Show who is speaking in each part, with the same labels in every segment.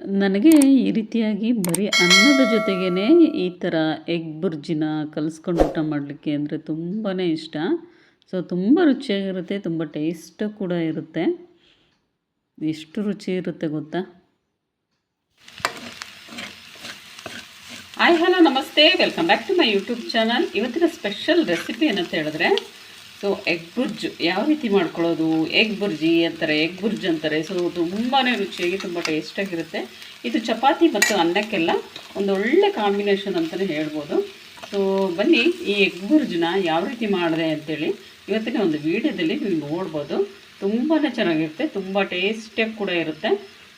Speaker 1: ನನಗೆ ಈ ರೀತಿಯಾಗಿ ಬರೀ ಅನ್ನದ ಜೊತೆಗೇ ಈ ಥರ ಎಗ್ ಬುರ್ಜಿನ ಕಲಿಸ್ಕೊಂಡು ಊಟ ಮಾಡಲಿಕ್ಕೆ ಅಂದರೆ ತುಂಬಾ ಇಷ್ಟ. ಸೊ ತುಂಬ ರುಚಿಯಾಗಿರುತ್ತೆ, ತುಂಬ ಟೇಸ್ಟ್ ಕೂಡ ಇರುತ್ತೆ. ಎಷ್ಟು ರುಚಿ ಇರುತ್ತೆ ಗೊತ್ತಾ? ಹಾಯ್ ಹಲೋ ನಮಸ್ತೆ, welcome back to my YouTube channel. ಇವತ್ತಿನ ಸ್ಪೆಷಲ್ ರೆಸಿಪಿ ಏನಂತ ಹೇಳಿದ್ರೆ, ಸೊ ಎಗ್ ಬುರ್ಜ್ ಯಾವ ರೀತಿ ಮಾಡ್ಕೊಳ್ಳೋದು, ಎಗ್ ಬುರ್ಜಿ ಅಂತಾರೆ, ಎಗ್ ಬುರ್ಜ್ ಅಂತಾರೆ. ಸೊ ತುಂಬಾ ರುಚಿಯಾಗಿ ತುಂಬ ಟೇಸ್ಟಾಗಿರುತ್ತೆ. ಇದು ಚಪಾತಿ ಮತ್ತು ಅನ್ನಕ್ಕೆಲ್ಲ ಒಂದು ಒಳ್ಳೆ ಕಾಂಬಿನೇಷನ್ ಅಂತಲೇ ಹೇಳ್ಬೋದು. ಸೊ ಬನ್ನಿ ಈ ಎಗ್ ಬುರ್ಜನ್ನ ಯಾವ ರೀತಿ ಮಾಡಿದೆ ಅಂತೇಳಿ ಇವತ್ತಿನ ಒಂದು ವೀಡಿಯೋದಲ್ಲಿ ನೀವು ನೋಡ್ಬೋದು. ತುಂಬಾ ಚೆನ್ನಾಗಿರುತ್ತೆ, ತುಂಬ ಟೇಸ್ಟಿಯಾಗಿ ಕೂಡ ಇರುತ್ತೆ.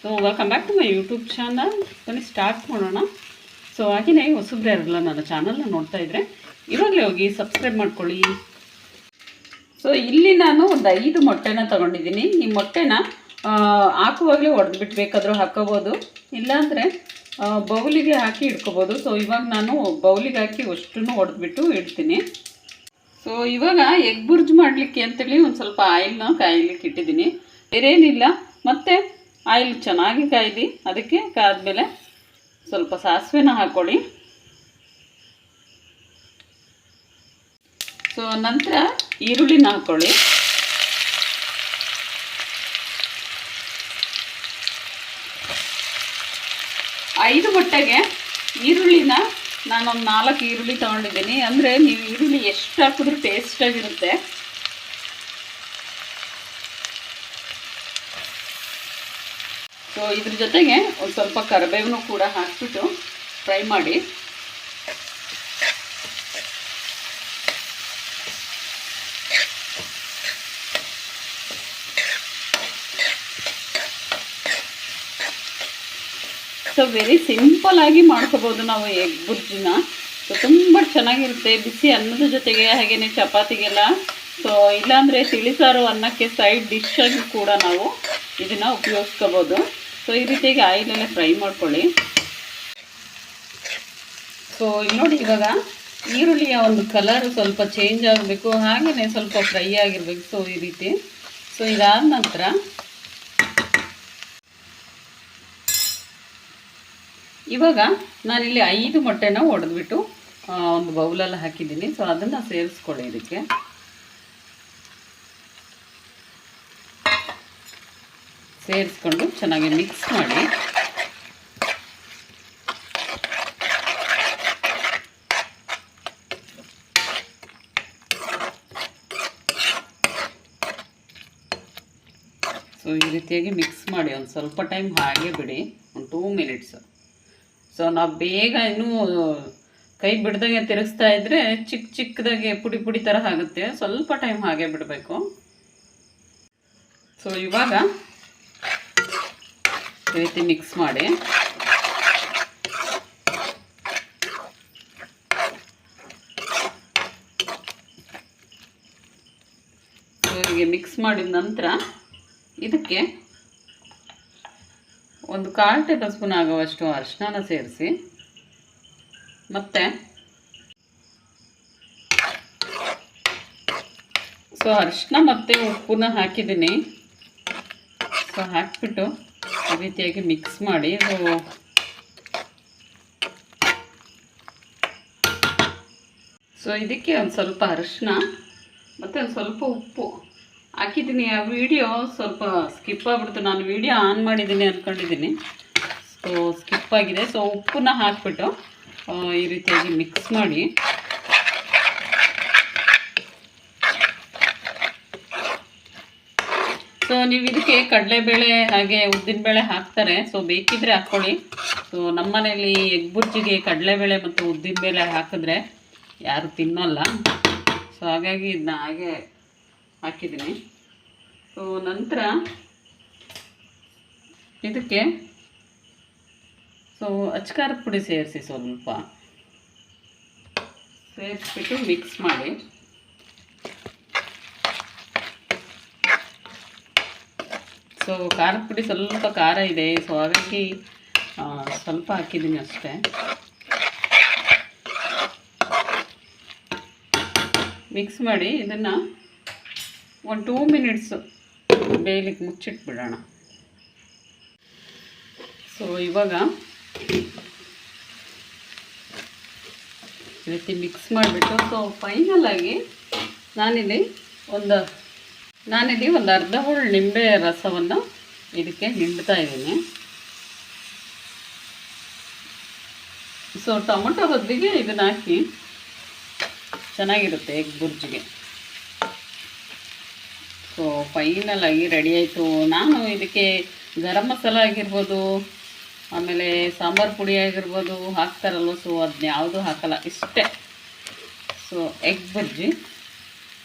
Speaker 1: So welcome back to my YouTube channel. ಬನ್ನಿ ಸ್ಟಾರ್ಟ್ ಮಾಡೋಣ. ಸೊ ಹಾಗೆಯೇ ಹೊಸಬ್ರೆ ಇರಲ್ಲ ನನ್ನ ಚಾನಲ್ನ ನೋಡ್ತಾ ಇದ್ದರೆ ಇವಾಗಲೇ ಹೋಗಿ ಸಬ್ಸ್ಕ್ರೈಬ್ ಮಾಡ್ಕೊಳ್ಳಿ. ಸೊ ಇಲ್ಲಿ ನಾನು ಒಂದು 5 ಮೊಟ್ಟೆನ ತೊಗೊಂಡಿದ್ದೀನಿ. ಈ ಮೊಟ್ಟೆನ ಹಾಕುವಾಗಲೇ ಹೊಡೆದ್ಬಿಟ್ಟು ಬೇಕಾದರೂ ಹಾಕೋಬೋದು, ಇಲ್ಲಾಂದರೆ ಬೌಲಿಗೆ ಹಾಕಿ ಇಟ್ಕೋಬೋದು. ಸೊ ಇವಾಗ ನಾನು ಬೌಲಿಗೆ ಹಾಕಿ ಅಷ್ಟನ್ನು ಹೊಡೆದ್ಬಿಟ್ಟು ಇಡ್ತೀನಿ. ಸೊ ಇವಾಗ ಎಗ್ ಬುರ್ಜ್ ಮಾಡಲಿಕ್ಕೆ ಅಂತೇಳಿ ಒಂದು ಸ್ವಲ್ಪ ಆಯಿಲ್ನ ಕಾಯಲಿಕ್ಕೆ ಇಟ್ಟಿದ್ದೀನಿ. ಬೇರೇನಿಲ್ಲ, ಮತ್ತು ಆಯಿಲ್ ಚೆನ್ನಾಗಿ ಕಾಯ್ದು ಅದಕ್ಕೆ ಕಾದ್ಮೇಲೆ ಸ್ವಲ್ಪ ಸಾಸಿವೆನ ಹಾಕ್ಕೊಳ್ಳಿ. ಸೊ ನಂತರ ಈರುಳ್ಳಿನ ಹಾಕ್ಕೊಳ್ಳಿ. ಐದು ಮೊಟ್ಟೆಗೆ ಈರುಳ್ಳಿನ ನಾನೊಂದು 4 ಈರುಳ್ಳಿ ತೊಗೊಂಡಿದ್ದೀನಿ. ಅಂದರೆ ನೀವು ಈರುಳ್ಳಿ ಎಷ್ಟು ಹಾಕಿದ್ರೂ ಟೇಸ್ಟಾಗಿರುತ್ತೆ. ಸೊ ಇದ್ರ ಜೊತೆಗೆ ಒಂದು ಸ್ವಲ್ಪ ಕರಿಬೇವನ್ನು ಕೂಡ ಹಾಕಿಬಿಟ್ಟು ಫ್ರೈ ಮಾಡಿ. ಸೊ ವೆರಿ ಸಿಂಪಲ್ಲಾಗಿ ಮಾಡ್ಕೋಬೋದು ನಾವು ಎಗ್ ಬುರ್ಜಿನ. ಸೊ ತುಂಬ ಚೆನ್ನಾಗಿರುತ್ತೆ ಬಿಸಿ ಅನ್ನದ ಜೊತೆಗೆ, ಹಾಗೆಯೇ ಚಪಾತಿಗೆಲ್ಲ. ಸೊ ಇಲ್ಲಾಂದರೆ ತಿಳಿಸಾರು ಅನ್ನಕ್ಕೆ ಸೈಡ್ ಡಿಶ್ ಆಗಿ ಕೂಡ ನಾವು ಇದನ್ನು ಉಪಯೋಗಿಸ್ಕೋಬೋದು. ಸೊ ಈ ರೀತಿಯಾಗಿ ಆಯಿಲಲ್ಲೇ ಫ್ರೈ ಮಾಡ್ಕೊಳ್ಳಿ. ಸೊ ಇಲ್ಲಿ ನೋಡಿ, ಇವಾಗ ಈರುಳ್ಳಿಯ ಒಂದು ಕಲರ್ ಸ್ವಲ್ಪ ಚೇಂಜ್ ಆಗಬೇಕು, ಹಾಗೆಯೇ ಸ್ವಲ್ಪ ಫ್ರೈ ಆಗಿರಬೇಕು. ಸೊ ಈ ರೀತಿ. ಸೊ ಇದಾದ ನಂತರ ಇವಾಗ ನಾನಿಲ್ಲಿ 5 ಮೊಟ್ಟೆನ ಹೊಡೆದ್ಬಿಟ್ಟು ಒಂದು ಬೌಲಲ್ಲಿ ಹಾಕಿದ್ದೀನಿ. ಸೊ ಅದನ್ನು ಸೇರಿಸ್ಕೊಳ್ಳಿ. ಇದಕ್ಕೆ ಸೇರಿಸ್ಕೊಂಡು ಚೆನ್ನಾಗಿ ಮಿಕ್ಸ್ ಮಾಡಿ. ಸೊ ಈ ರೀತಿಯಾಗಿ ಮಿಕ್ಸ್ ಮಾಡಿ ಒಂದು ಸ್ವಲ್ಪ ಟೈಮ್ ಹಾಗೆ ಬಿಡಿ, ಒಂದು 2 ಮಿನಿಟ್ಸ್. ಸೊ ನಾವು ಬೇಗ ಇನ್ನೂ ಕೈ ಬಿಡ್ದಂಗೆ ತಿರುಗಿಸ್ತಾ ಇದ್ದರೆ ಚಿಕ್ಕದಾಗಿ ಪುಡಿ ಪುಡಿ ಥರ ಆಗುತ್ತೆ. ಸ್ವಲ್ಪ ಟೈಮ್ ಹಾಗೆ ಬಿಡಬೇಕು. ಸೊ ಇವಾಗ ಈ ರೀತಿ ಮಿಕ್ಸ್ ಮಾಡಿ. ಸೊ ಹೀಗೆ ಮಿಕ್ಸ್ ಮಾಡಿದ ನಂತರ ಇದಕ್ಕೆ ಒಂದು 1/4 ಟೇಬಲ್ ಸ್ಪೂನ್ ಆಗುವಷ್ಟು ಅರಿಶಿನ ಸೇರಿಸಿ, ಮತ್ತು ಸೊ ಅರಿಶಿನ ಮತ್ತು ಉಪ್ಪನ್ನ ಹಾಕಿದ್ದೀನಿ. ಸೊ ಹಾಕಿಬಿಟ್ಟು ಈ ರೀತಿಯಾಗಿ ಮಿಕ್ಸ್ ಮಾಡಿ. ಸೊ ಇದಕ್ಕೆ ಒಂದು ಸ್ವಲ್ಪ ಅರಿಶಿನ ಮತ್ತು ಒಂದು ಸ್ವಲ್ಪ ಉಪ್ಪು ಹಾಕಿದ್ದೀನಿ. ಆ ವಿಡಿಯೋ ಸ್ವಲ್ಪ ಸ್ಕಿಪ್ ಆಗಿಬಿಡ್ತು. ನಾನು ವಿಡಿಯೋ ಆನ್ ಮಾಡಿದ್ದೀನಿ ಅಂದ್ಕೊಂಡಿದ್ದೀನಿ, ಸೊ ಸ್ಕಿಪ್ ಆಗಿದೆ. ಸೊ ಉಪ್ಪನ್ನ ಹಾಕಿಬಿಟ್ಟು ಈ ರೀತಿಯಾಗಿ ಮಿಕ್ಸ್ ಮಾಡಿ. ಸೊ ನೀವು ಇದಕ್ಕೆ ಕಡಲೆಬೇಳೆ ಹಾಗೆ ಉದ್ದಿನಬೇಳೆ ಹಾಕ್ತಾರೆ. ಸೊ ಬೇಕಿದ್ದರೆ ಹಾಕ್ಕೊಳ್ಳಿ. ಸೊ ನಮ್ಮ ಮನೇಲಿ ಎಗ್ ಬುರ್ಜಿಗೆ ಕಡಲೆಬೇಳೆ ಮತ್ತು ಉದ್ದಿನಬೇಳೆ ಹಾಕಿದ್ರೆ ಯಾರು ತಿನ್ನೋಲ್ಲ. ಸೊ ಹಾಗಾಗಿ ಇದನ್ನ ಹಾಗೆ ಹಾಕಿದ್ದೀನಿ. ಸೊ ನಂತರ ಇದಕ್ಕೆ ಸೊ ಅಚ್ಕಾರದ ಪುಡಿ ಸೇರಿಸಿ, ಸ್ವಲ್ಪ ಸೇರಿಸ್ಬಿಟ್ಟು ಮಿಕ್ಸ್ ಮಾಡಿ. ಸೊ ಖಾರದ ಪುಡಿ ಸ್ವಲ್ಪ ಖಾರ ಇದೆ, ಸೊ ಹಾಗಾಗಿ ಸ್ವಲ್ಪ ಹಾಕಿದ್ದೀನಿ ಅಷ್ಟೇ. ಮಿಕ್ಸ್ ಮಾಡಿ ಇದನ್ನು ಒಂದು 2 ಮಿನಿಟ್ಸು ಬೇಯಲಿಕ್ಕೆ ಮುಚ್ಚಿಟ್ಬಿಡೋಣ. ಸೊ ಸೊ ಇವಾಗ ಈ ರೀತಿ ಮಿಕ್ಸ್ ಮಾಡಿಬಿಟ್ಟು ಸೊ ಫೈನಲಾಗಿ ನಾನಿಲ್ಲಿ ಒಂದು ಅರ್ಧ ಹೋಳು ನಿಂಬೆ ರಸವನ್ನು ಇದಕ್ಕೆ ಹಿಂಡ್ತಾ ಇದ್ದೀನಿ. ಸೊ ಟೊಮೊಟೊ ಬದಲಿಗೆ ಇದನ್ನು ಹಾಕಿ ಚೆನ್ನಾಗಿರುತ್ತೆ ಎಗ್ ಬುರ್ಜಿಗೆ. ಸೊ ಫೈನಲಾಗಿ ರೆಡಿ ಆಯಿತು. ನಾನು ಇದಕ್ಕೆ ಗರಂ ಮಸಾಲ ಆಗಿರ್ಬೋದು, ಆಮೇಲೆ ಸಾಂಬಾರು ಪುಡಿ ಆಗಿರ್ಬೋದು ಹಾಕ್ತಾರಲ್ವ, ಸೊ ಅದನ್ನ ಯಾವುದೂ ಹಾಕಲ್ಲ, ಇಷ್ಟೇ. So egg bhurji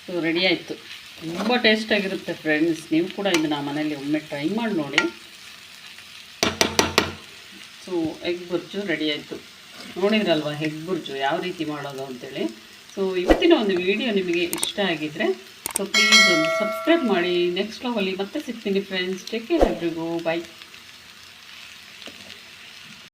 Speaker 1: so ready ಆಯಿತು. ತುಂಬ ಟೇಸ್ಟಾಗಿರುತ್ತೆ ಫ್ರೆಂಡ್ಸ್. ನೀವು ಕೂಡ ಇದನ್ನು ಮನೇಲಿ ಒಮ್ಮೆ ಟ್ರೈ ಮಾಡಿ ನೋಡಿ. ಸೊ ಎಗ್ ಬುರ್ಜು ರೆಡಿ ಆಯಿತು. ನೋಡಿದ್ರಲ್ವ ಎಗ್ ಬುರ್ಜು ಯಾವ ರೀತಿ ಮಾಡೋದು ಅಂತೇಳಿ. ಸೊ ಇವತ್ತಿನ ಒಂದು ವಿಡಿಯೋ ನಿಮಗೆ ಇಷ್ಟ ಆಗಿದ್ದರೆ ಸೊ ಪ್ಲೀಸ್ ಒಂದು ಸಬ್ಸ್ಕ್ರೈಬ್ ಮಾಡಿ. ನೆಕ್ಸ್ಟ್ ವ್ಲಾಗಲ್ಲಿ ಮತ್ತೆ ಸಿಗ್ತೀನಿ ಫ್ರೆಂಡ್ಸ್. ಟೇಕ್ ಕೇರ್ ಎಲ್ರಿಗೂ. ಬಾಯ್.